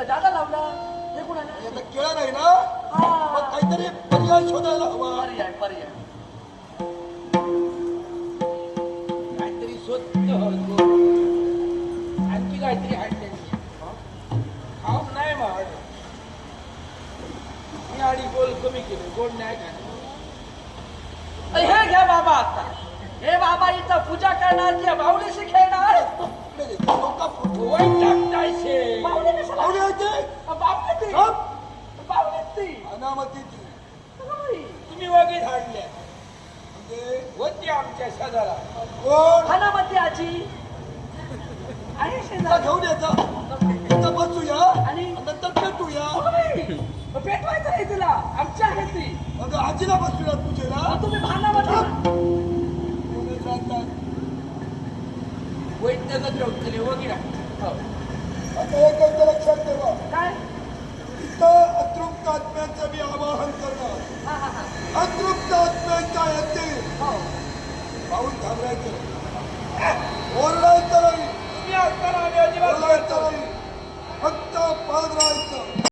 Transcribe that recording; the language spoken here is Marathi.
दादा लावला हे कोणाला आता केळा नाही ना मग काहीतरी पर्याय शोधायला हवा पर्याय पर्याय काहीतरी स्वच्छ आणखी काहीतरी हाडले खाऊ नाही महाड मी आणि गोल कमी केले गोड नाही खाणे हे घ्या बाबा आता हे बाबा इथं पूजा करणार की बावलीशी खेळणार टाकतायशे बावली कशाला पाहुणे होते बावली ती गप. बावली ती अनामतीची तुम्ही वगैरे हाडल्या म्हणजे होती आमच्या शेजारा कोण हनामती आजी आहे आता शेजार घेऊन यायचा इथं बसूया आणि नंतर भेटूया पेटवायचं आहे तुला आमच्या आहे ती मग आजीला बसूया पूजेला तुम्ही भानामध्ये कोणी जातात वैद्यगत केले वगैरे आता एक गोष्ट लक्षात ठेवा काय इथं अतृप्त आत्म्यांचं मी आवाहन करणार हा हा हा अतृप्त आत्म्यांच्या येतील हो पाहून घाबरायचं ओरडा